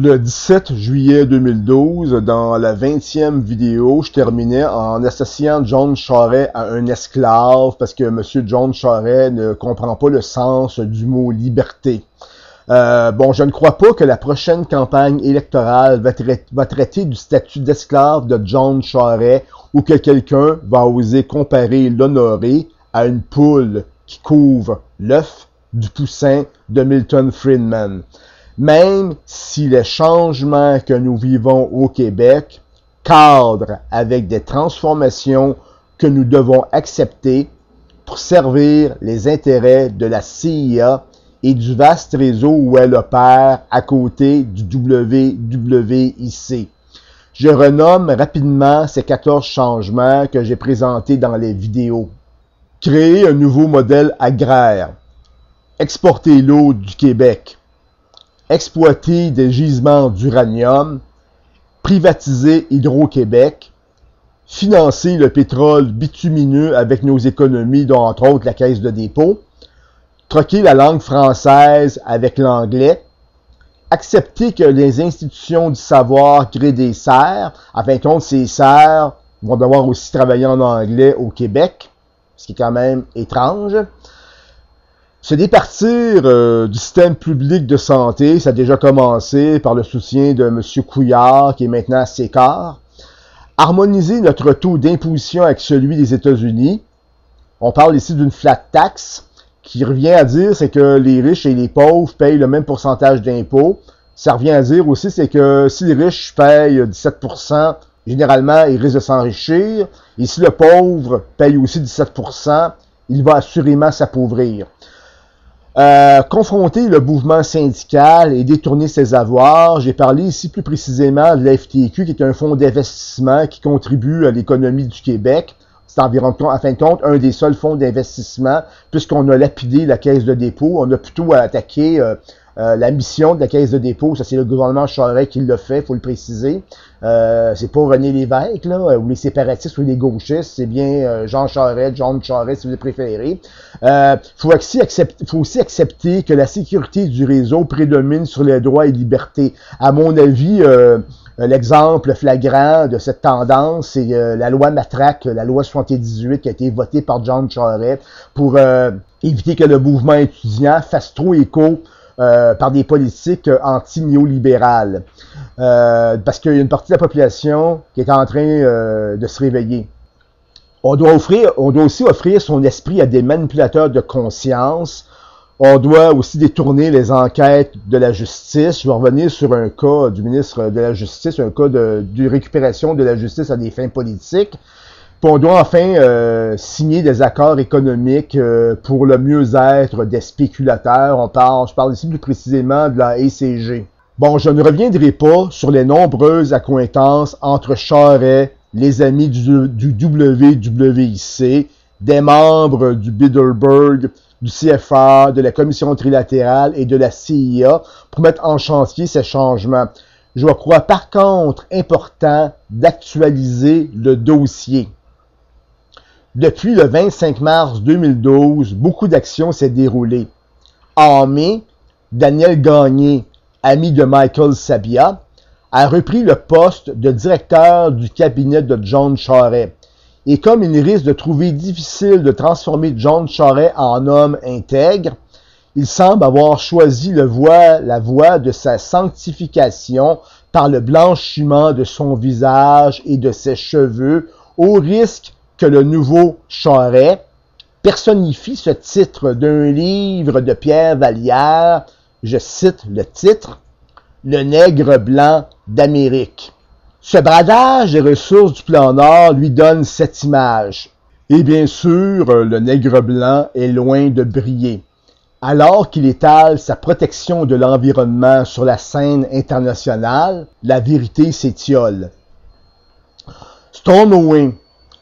Le 17 juillet 2012, dans la 20e vidéo, je terminais en associant John Charest à un esclave parce que M. John Charest ne comprend pas le sens du mot liberté. Je ne crois pas que la prochaine campagne électorale va traiter du statut d'esclave de John Charest ou que quelqu'un va oser comparer l'honoré à une poule qui couvre l'œuf du poussin de Milton Friedman. Même si les changements que nous vivons au Québec cadrent avec des transformations que nous devons accepter pour servir les intérêts de la CIA et du vaste réseau où elle opère à côté du WWIC. Je renomme rapidement ces 14 changements que j'ai présentés dans les vidéos. Créer un nouveau modèle agraire. Exporter l'eau du Québec. Exploiter des gisements d'uranium, privatiser Hydro-Québec, financer le pétrole bitumineux avec nos économies, dont entre autres la Caisse de dépôt, troquer la langue française avec l'anglais, accepter que les institutions du savoir créent des serres, en fin de compte, ces serres vont devoir aussi travailler en anglais au Québec, ce qui est quand même étrange. Se départir du système public de santé, ça a déjà commencé par le soutien de M. Couillard, qui est maintenant à Sécart. Harmoniser notre taux d'imposition avec celui des États-Unis. On parle ici d'une flat tax, qui revient à dire c'est que les riches et les pauvres payent le même pourcentage d'impôts. Ça revient à dire aussi c'est que si les riches payent 17%, généralement, ils risquent de s'enrichir. Et si le pauvre paye aussi 17%, il va assurément s'appauvrir. Confronter le mouvement syndical et détourner ses avoirs. J'ai parlé ici plus précisément de l'FTQ, qui est un fonds d'investissement qui contribue à l'économie du Québec. C'est environ, en fin de compte, un des seuls fonds d'investissement, puisqu'on a lapidé la Caisse de dépôt. On a plutôt attaqué la mission de la Caisse de dépôt. Ça, c'est le gouvernement Charest qui l'a fait, il faut le préciser. C'est pas René Lévesque, là, ou les séparatistes ou les gauchistes, c'est bien John Charest, si vous le préférez. Faut aussi accepter que la sécurité du réseau prédomine sur les droits et libertés. À mon avis, l'exemple flagrant de cette tendance, c'est la loi Matraque, la loi 78 qui a été votée par John Charest pour éviter que le mouvement étudiant fasse trop écho par des politiques anti-néolibérales. Parce qu'il y a une partie de la population qui est en train de se réveiller. On doit aussi offrir son esprit à des manipulateurs de conscience. On doit aussi détourner les enquêtes de la justice. Je vais revenir sur un cas du ministre de la Justice, un cas de récupération de la justice à des fins politiques. Puis on doit enfin signer des accords économiques pour le mieux-être des spéculateurs. Je parle ici plus précisément de la ECG. Bon, je ne reviendrai pas sur les nombreuses accointances entre Charest, les amis du WWIC, des membres du Bilderberg, du CFA, de la Commission trilatérale et de la CIA pour mettre en chantier ces changements. Je crois par contre important d'actualiser le dossier. Depuis le 25 mars 2012, beaucoup d'actions s'est déroulées. En mai, Daniel Gagné, ami de Michael Sabia, a repris le poste de directeur du cabinet de John Charest. Et comme il risque de trouver difficile de transformer John Charest en homme intègre, il semble avoir choisi la voie de sa sanctification par le blanchiment de son visage et de ses cheveux, au risque que le nouveau Charest personnifie ce titre d'un livre de Pierre Vallière, je cite le titre, « Le nègre blanc d'Amérique ». Ce bradage des ressources du plan Nord lui donne cette image. Et bien sûr, le nègre blanc est loin de briller. Alors qu'il étale sa protection de l'environnement sur la scène internationale, la vérité s'étiole. Stoneway,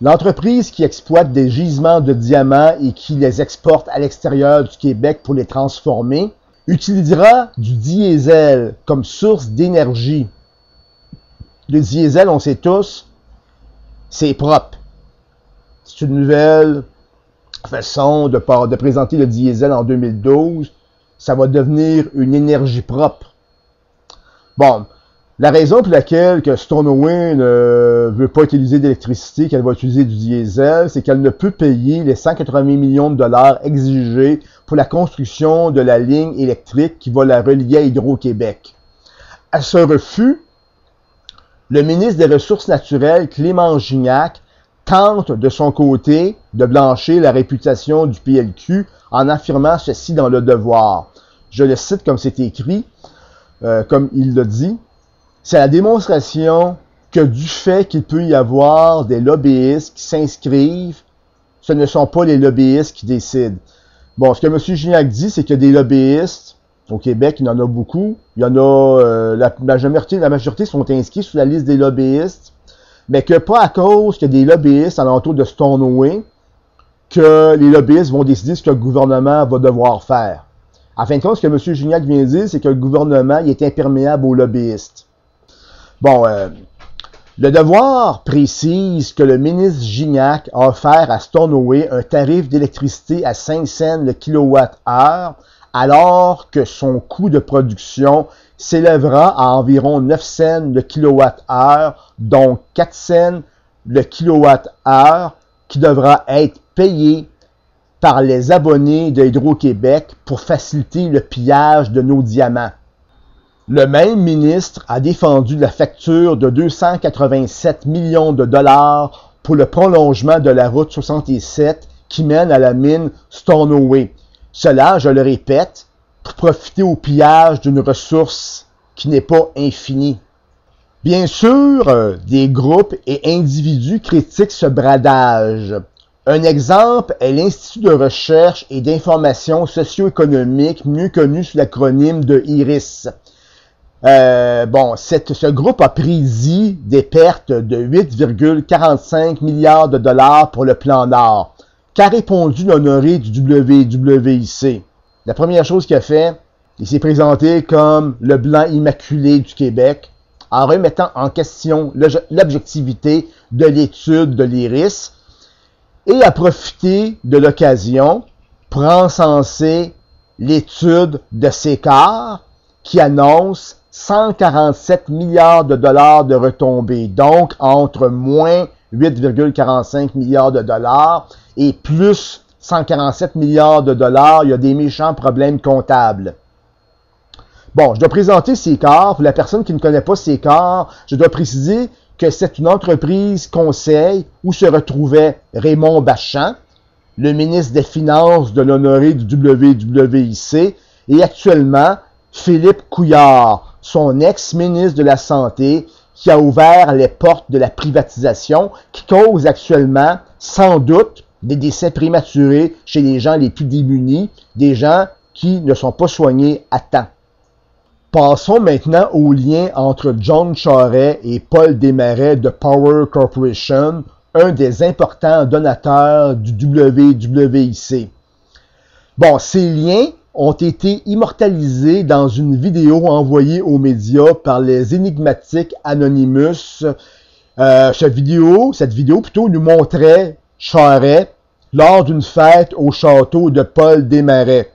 l'entreprise qui exploite des gisements de diamants et qui les exporte à l'extérieur du Québec pour les transformer, utilisera du diesel comme source d'énergie. Le diesel, on sait tous, c'est propre. C'est une nouvelle façon de présenter le diesel en 2012. Ça va devenir une énergie propre. Bon, la raison pour laquelle que Stornoway ne veut pas utiliser d'électricité, qu'elle va utiliser du diesel, c'est qu'elle ne peut payer les 180 millions de dollars exigés pour la construction de la ligne électrique qui va la relier à Hydro-Québec. À ce refus, le ministre des Ressources naturelles, Clément Gignac, tente de son côté de blanchir la réputation du PLQ en affirmant ceci dans Le Devoir. Je le cite comme c'est écrit, comme il le dit. C'est la démonstration que du fait qu'il peut y avoir des lobbyistes qui s'inscrivent, ce ne sont pas les lobbyistes qui décident. Bon, ce que M. Gignac dit, c'est qu'il y a des lobbyistes au Québec, il y en a beaucoup. Il y en a, la majorité sont inscrits sur la liste des lobbyistes, mais que pas à cause qu'il y a des lobbyistes alentour de Stornoway que les lobbyistes vont décider ce que le gouvernement va devoir faire. En fin de compte, ce que M. Gignac vient de dire, c'est que le gouvernement il est imperméable aux lobbyistes. Bon, Le Devoir précise que le ministre Gignac a offert à Stornoway un tarif d'électricité à 5 cents le kilowattheure, alors que son coût de production s'élèvera à environ 9 cents le kilowattheure, donc 4 cents le kilowattheure qui devra être payé par les abonnés de Hydro-Québec pour faciliter le pillage de nos diamants. Le même ministre a défendu la facture de 287 millions de dollars pour le prolongement de la route 67 qui mène à la mine Stornoway. Cela, je le répète, pour profiter au pillage d'une ressource qui n'est pas infinie. Bien sûr, des groupes et individus critiquent ce bradage. Un exemple est l'Institut de recherche et d'information socio-économique, mieux connu sous l'acronyme de IRIS. Ce groupe a prédit des pertes de 8,45 milliards de dollars pour le plan Nord, qu'a répondu l'honoré du WWIC. La première chose qu'il a fait, il s'est présenté comme le blanc immaculé du Québec, en remettant en question l'objectivité de l'étude de l'IRIS, et a profité de l'occasion pour encenser l'étude de Sécar, qui annonce 147 milliards de dollars de retombées, donc entre moins 8,45 milliards de dollars et plus 147 milliards de dollars, il y a des méchants problèmes comptables. Bon, je dois présenter Sécar. Pour la personne qui ne connaît pas Sécar, je dois préciser que c'est une entreprise conseil où se retrouvait Raymond Bachand, le ministre des Finances de l'honoré du WWIC, et actuellement Philippe Couillard, son ex-ministre de la Santé, qui a ouvert les portes de la privatisation, qui cause actuellement, sans doute, des décès prématurés chez les gens les plus démunis, des gens qui ne sont pas soignés à temps. Passons maintenant au lien entre John Charest et Paul Desmarais de Power Corporation, un des importants donateurs du WWIC. Bon, ces liens ont été immortalisés dans une vidéo envoyée aux médias par les énigmatiques Anonymous. Cette vidéo nous montrait Charest lors d'une fête au château de Paul Desmarais.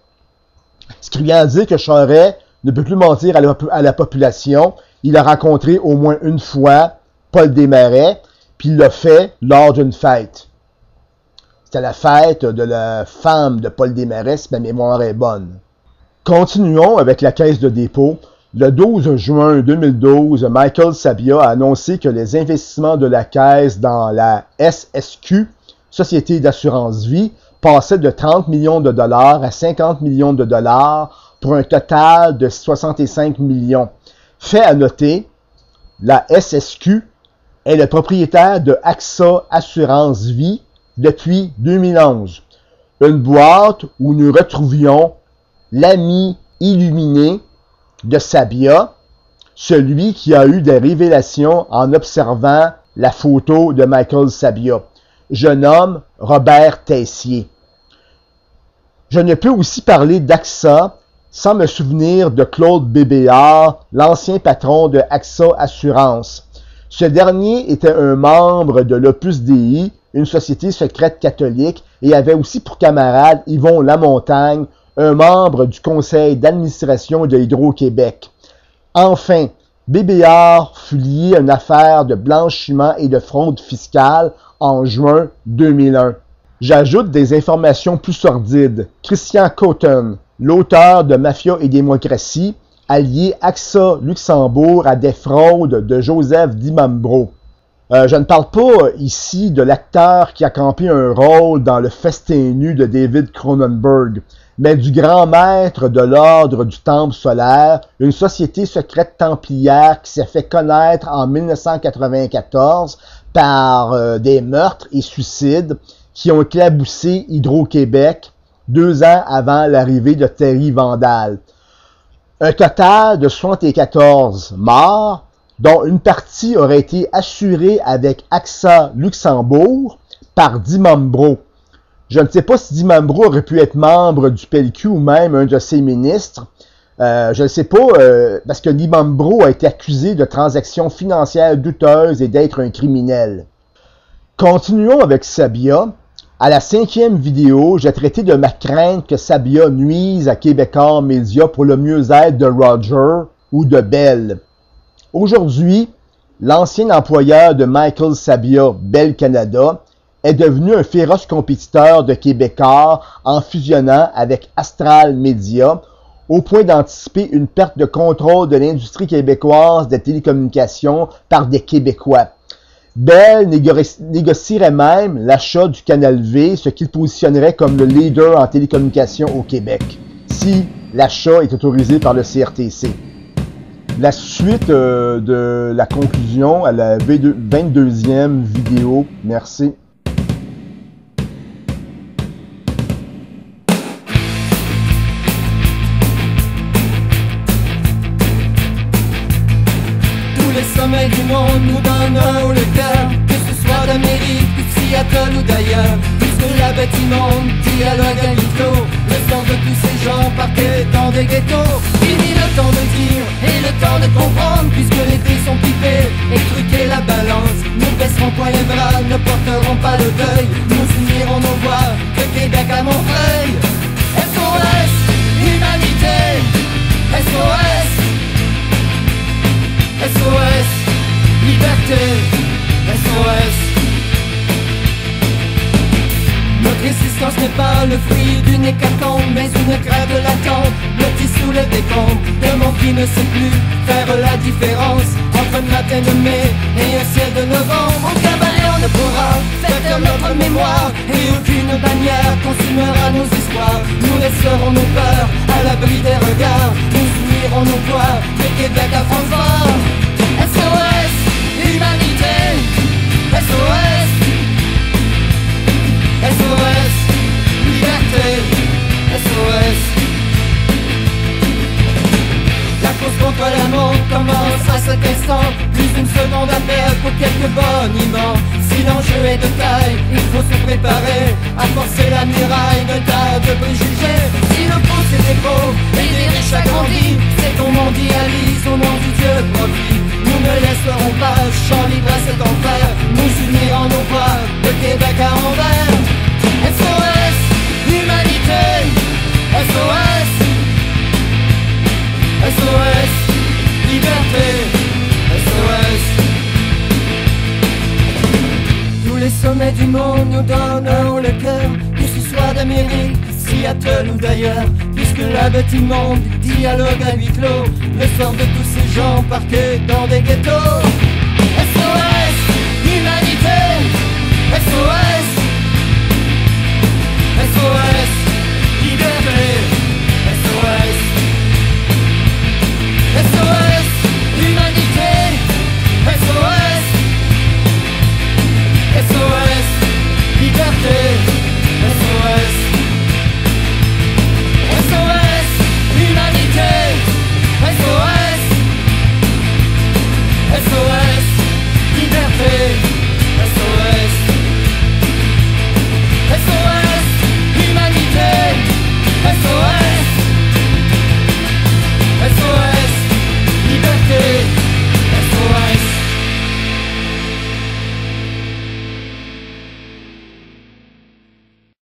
Ce qui vient dire que Charest ne peut plus mentir à la population. Il a rencontré au moins une fois Paul Desmarais, puis il l'a fait lors d'une fête. C'était la fête de la femme de Paul Desmarais, si ma mémoire est bonne. Continuons avec la Caisse de dépôt. Le 12 juin 2012, Michael Sabia a annoncé que les investissements de la Caisse dans la SSQ, Société d'assurance vie, passaient de 30 millions de dollars à 50 millions de dollars pour un total de 65 millions. Fait à noter, la SSQ est le propriétaire de AXA Assurance Vie depuis 2011. Une boîte où nous retrouvions l'ami illuminé de Sabia, celui qui a eu des révélations en observant la photo de Michael Sabia. Je nomme Robert Tessier. Je ne peux aussi parler d'AXA sans me souvenir de Claude Bébéard, l'ancien patron de AXA Assurance. Ce dernier était un membre de l'Opus Dei, une société secrète catholique, et avait aussi pour camarade Yvon Lamontagne, un membre du conseil d'administration de Hydro-Québec. Enfin, BBR fut lié à une affaire de blanchiment et de fraude fiscale en juin 2001. J'ajoute des informations plus sordides. Christian Cotton, l'auteur de Mafia et démocratie, a lié AXA Luxembourg à des fraudes de Joseph Dimambro. Je ne parle pas ici de l'acteur qui a campé un rôle dans le festin nu de David Cronenberg, mais du grand maître de l'ordre du Temple solaire, une société secrète templière qui s'est fait connaître en 1994 par des meurtres et suicides qui ont éclaboussé Hydro-Québec 2 ans avant l'arrivée de Thierry Vandal. Un total de 74 morts, dont une partie aurait été assurée avec AXA Luxembourg par Dimambro. Je ne sais pas si Dimambro aurait pu être membre du PLQ ou même un de ses ministres. Je ne sais pas, parce que Dimambro a été accusé de transactions financières douteuses et d'être un criminel. Continuons avec Sabia. À la 5e vidéo, j'ai traité de ma crainte que Sabia nuise à Québécois Média pour le mieux-être de Roger ou de Bell. Aujourd'hui, l'ancien employeur de Michael Sabia, Bell Canada, est devenu un féroce compétiteur de Québécois en fusionnant avec Astral Media, au point d'anticiper une perte de contrôle de l'industrie québécoise des télécommunications par des Québécois. Bell négocierait même l'achat du Canal V, ce qui le positionnerait comme le leader en télécommunications au Québec, si l'achat est autorisé par le CRTC. La suite de la conclusion à la 22e vidéo. Merci. Sommet du monde nous donne un haut le cœur, que ce soit d'Amérique, de Seattle ou d'ailleurs. Puisque la bête immonde dialogue à huis clos, le sang de tous ces gens parqués dans des ghettos. Fini le temps de dire et le temps de comprendre, puisque les dés sont pipés et truqués la balance. Nous baisserons point les bras, ne porterons pas le deuil, nous unirons nos voix, que Québec à Montreuil. SOS, humanité, SOS, SOS, liberté, SOS. Notre résistance n'est pas le fruit d'une hécatombe, mais une grève latente, blottie sous les décombres. Un monde qui ne sait plus faire la différence entre un matin de mai et un ciel de novembre. On cavalier, on ne pourra faire taire notre mémoire, et aucune bannière consumera nos espoirs. Nous laisserons nos peurs à l'abri des regards, nous unirons nos voix, de Québec à France. SOS, humanité, SOS, SOS, liberté, SOS. La course contre la montre commence à cet instant, plus d'une seconde à perdre pour quelques boniments. Si l'enjeu est de taille, il faut se préparer à forcer la muraille d'un tas de préjugés. Si le pouce est des pauvres et des riches agrandis, c'est qu'on mondialise au nom du Dieu profit. Nous ne laisserons pas champ libre à cet enfer, nous unirons nos voix de Québec à Anvers. SOS, humanité, SOS, SOS, liberté, SOS. Tous les sommets du monde nous donnent un haut le cœur, que ce soit d'Amérique, Seattle ou d'ailleurs. Puisque la bête immonde dialogue à huis clos, le sort de tous ces gens parqués dans des ghettos.